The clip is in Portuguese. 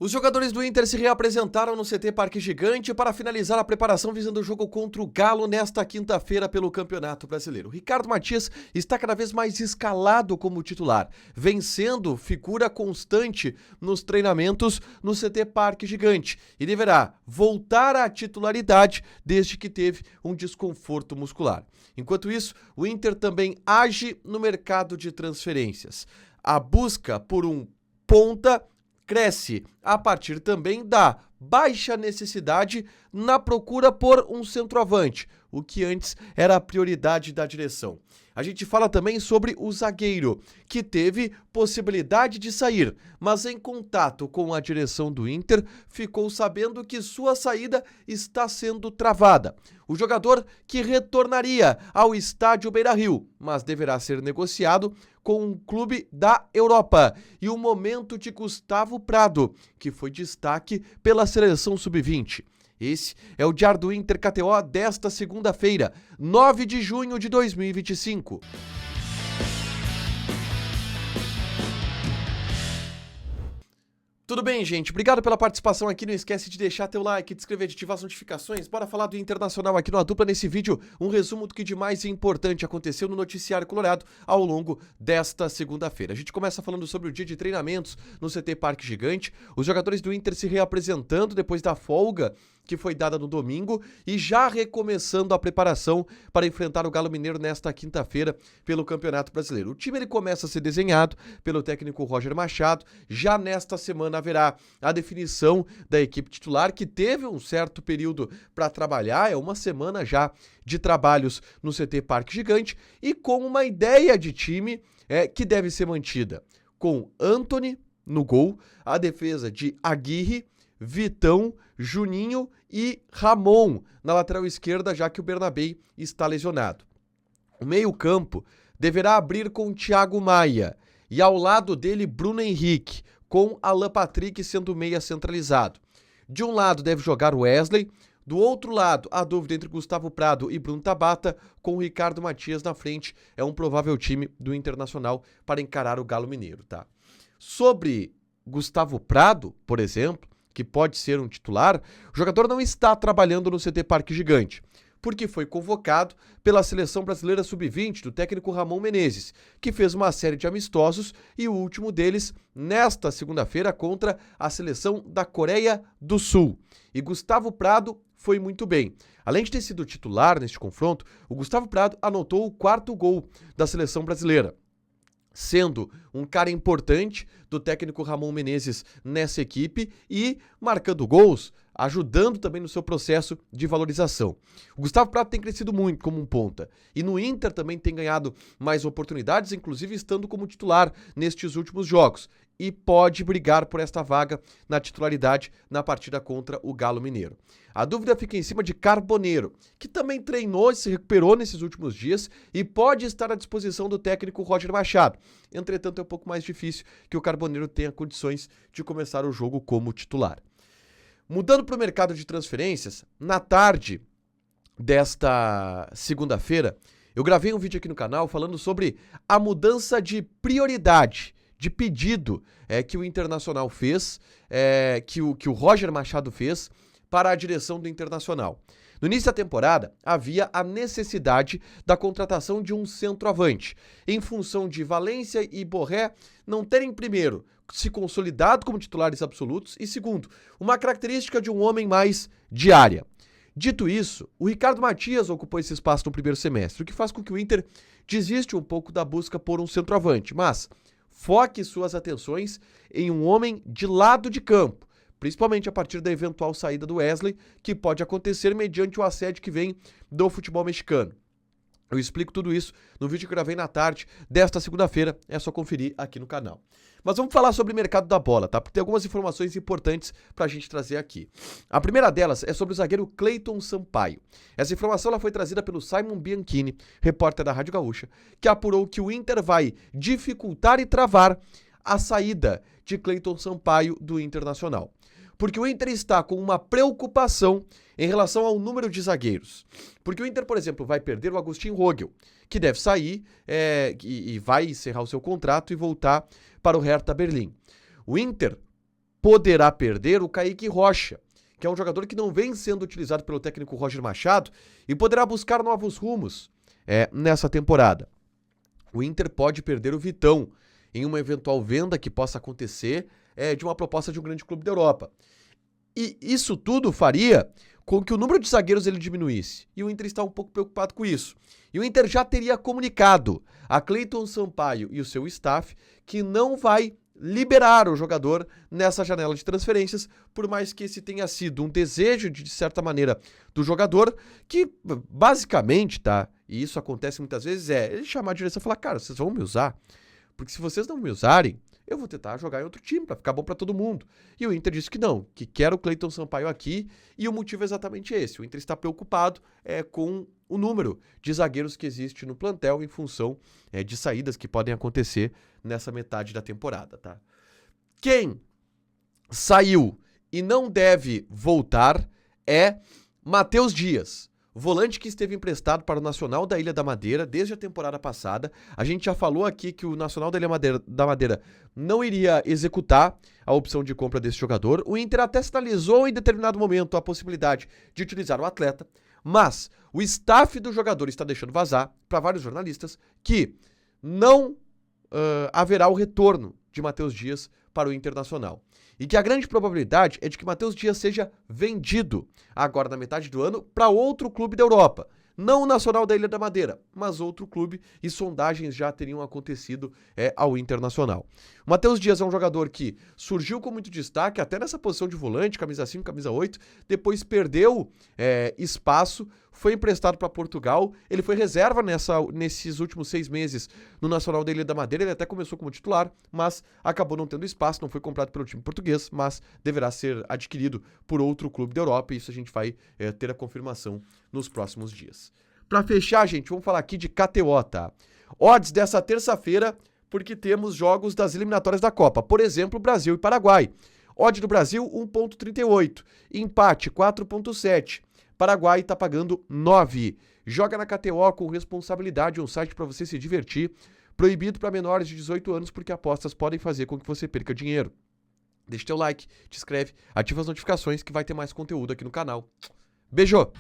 Os jogadores do Inter se reapresentaram no CT Parque Gigante para finalizar a preparação visando o jogo contra o Galo nesta quinta-feira pelo Campeonato Brasileiro. Ricardo Matias está cada vez mais escalado como titular, vencendo figura constante nos treinamentos no CT Parque Gigante e deverá voltar à titularidade desde que teve um desconforto muscular. Enquanto isso, o Inter também age no mercado de transferências. A busca por um ponta cresce a partir também da baixa necessidade na procura por um centroavante, o que antes era a prioridade da direção. A gente fala também sobre o zagueiro, que teve possibilidade de sair, mas em contato com a direção do Inter, ficou sabendo que sua saída está sendo travada. O jogador que retornaria ao estádio Beira-Rio, mas deverá ser negociado com um clube da Europa. E o momento de Gustavo Prado, que foi destaque pela seleção sub-20. Esse é o Diário do Inter KTO desta segunda-feira, 9 de junho de 2025. Tudo bem, gente? Obrigado pela participação aqui. Não esquece de deixar teu like, de inscrever, de ativar as notificações. Bora falar do Internacional aqui no A Dupla nesse vídeo. Um resumo do que de mais importante aconteceu no noticiário colorado ao longo desta segunda-feira. A gente começa falando sobre o dia de treinamentos no CT Parque Gigante. Os jogadores do Inter se reapresentando depois da folga que foi dada no domingo e já recomeçando a preparação para enfrentar o Galo Mineiro nesta quinta-feira pelo Campeonato Brasileiro. O time ele começa a ser desenhado pelo técnico Roger Machado. Já nesta semana haverá a definição da equipe titular, que teve um certo período para trabalhar, é uma semana já de trabalhos no CT Parque Gigante e com uma ideia de time que deve ser mantida, com Antony no gol, a defesa de Aguirre, Vitão, Juninho e Ramon na lateral esquerda, já que o Bernabei está lesionado. O meio-campo deverá abrir com Thiago Maia e ao lado dele Bruno Henrique, com Alan Patrick sendo meia centralizado. De um lado deve jogar Wesley, do outro lado a dúvida entre Gustavo Prado e Bruno Tabata, com o Ricardo Matias na frente. É um provável time do Internacional para encarar o Galo Mineiro, tá? Sobre Gustavo Prado, por exemplo, que pode ser um titular, o jogador não está trabalhando no CT Parque Gigante, porque foi convocado pela Seleção Brasileira Sub-20 do técnico Ramon Menezes, que fez uma série de amistosos e o último deles nesta segunda-feira contra a seleção da Coreia do Sul. E Gustavo Prado foi muito bem. Além de ter sido titular neste confronto, o Gustavo Prado anotou o 4º gol da seleção brasileira, sendo um cara importante do técnico Ramon Menezes nessa equipe e marcando gols, ajudando também no seu processo de valorização. O Gustavo Prado tem crescido muito como um ponta e no Inter também tem ganhado mais oportunidades, inclusive estando como titular nestes últimos jogos, e pode brigar por esta vaga na titularidade na partida contra o Galo Mineiro. A dúvida fica em cima de Carboneiro, que também treinou e se recuperou nesses últimos dias e pode estar à disposição do técnico Roger Machado. Entretanto, é um pouco mais difícil que o Carboneiro tenha condições de começar o jogo como titular. Mudando para o mercado de transferências, na tarde desta segunda-feira, eu gravei um vídeo aqui no canal falando sobre a mudança de prioridade, de pedido que o Internacional fez, que o Roger Machado fez para a direção do Internacional. No início da temporada, havia a necessidade da contratação de um centroavante, em função de Valência e Borré não terem, primeiro, se consolidado como titulares absolutos e, segundo, uma característica de um homem mais de área. Dito isso, o Ricardo Matias ocupou esse espaço no primeiro semestre, o que faz com que o Inter desiste um pouco da busca por um centroavante, mas foque suas atenções em um homem de lado de campo, principalmente a partir da eventual saída do Wesley, que pode acontecer mediante o assédio que vem do futebol mexicano. Eu explico tudo isso no vídeo que eu gravei na tarde desta segunda-feira, é só conferir aqui no canal. Mas vamos falar sobre o mercado da bola, tá? Porque tem algumas informações importantes pra gente trazer aqui. A primeira delas é sobre o zagueiro Cleiton Sampaio. Essa informação ela foi trazida pelo Simon Bianchini, repórter da Rádio Gaúcha, que apurou que o Inter vai dificultar e travar a saída de Cleiton Sampaio do Internacional. Porque o Inter está com uma preocupação em relação ao número de zagueiros. Porque o Inter, por exemplo, vai perder o Agustin Rogel, que deve sair e vai encerrar o seu contrato e voltar para o Hertha Berlim. O Inter poderá perder o Kaique Rocha, que é um jogador que não vem sendo utilizado pelo técnico Roger Machado e poderá buscar novos rumos nessa temporada. O Inter pode perder o Vitão em uma eventual venda que possa acontecer de uma proposta de um grande clube da Europa. E isso tudo faria com que o número de zagueiros ele diminuísse. E o Inter está um pouco preocupado com isso. E o Inter já teria comunicado a Cleiton Sampaio e o seu staff que não vai liberar o jogador nessa janela de transferências, por mais que esse tenha sido um desejo, de certa maneira, do jogador, que basicamente, tá? E isso acontece muitas vezes, ele chamar a direção e falar, cara, vocês vão me usar? Porque se vocês não me usarem, eu vou tentar jogar em outro time, pra ficar bom pra todo mundo. E o Inter disse que não, que quer o Cleiton Sampaio aqui, e o motivo é exatamente esse. O Inter está preocupado com o número de zagueiros que existe no plantel em função de saídas que podem acontecer nessa metade da temporada, tá? Quem saiu e não deve voltar é Matheus Dias, volante que esteve emprestado para o Nacional da Ilha da Madeira desde a temporada passada. A gente já falou aqui que o Nacional da Ilha da Madeira não iria executar a opção de compra desse jogador. O Inter até sinalizou em determinado momento a possibilidade de utilizar o atleta, mas o staff do jogador está deixando vazar para vários jornalistas que não haverá o retorno de Matheus Dias para o Internacional. E que a grande probabilidade é de que Matheus Dias seja vendido agora na metade do ano para outro clube da Europa. Não o Nacional da Ilha da Madeira, mas outro clube, e sondagens já teriam acontecido ao Internacional. O Matheus Dias é um jogador que surgiu com muito destaque, até nessa posição de volante, camisa 5, camisa 8, depois perdeu espaço, foi emprestado para Portugal, ele foi reserva nesses últimos 6 meses no Nacional da Ilha da Madeira, ele até começou como titular, mas acabou não tendo espaço, não foi comprado pelo time português, mas deverá ser adquirido por outro clube da Europa, e isso a gente vai ter a confirmação nos próximos dias. Para fechar, gente, vamos falar aqui de KTO, tá? Odds dessa terça-feira, porque temos jogos das eliminatórias da Copa. Por exemplo, Brasil e Paraguai. Odd do Brasil, 1,38. Empate, 4,7. Paraguai está pagando 9. Joga na KTO com responsabilidade, um site para você se divertir. Proibido para menores de 18 anos, porque apostas podem fazer com que você perca dinheiro. Deixa teu like, te inscreve, ativa as notificações que vai ter mais conteúdo aqui no canal. Beijo!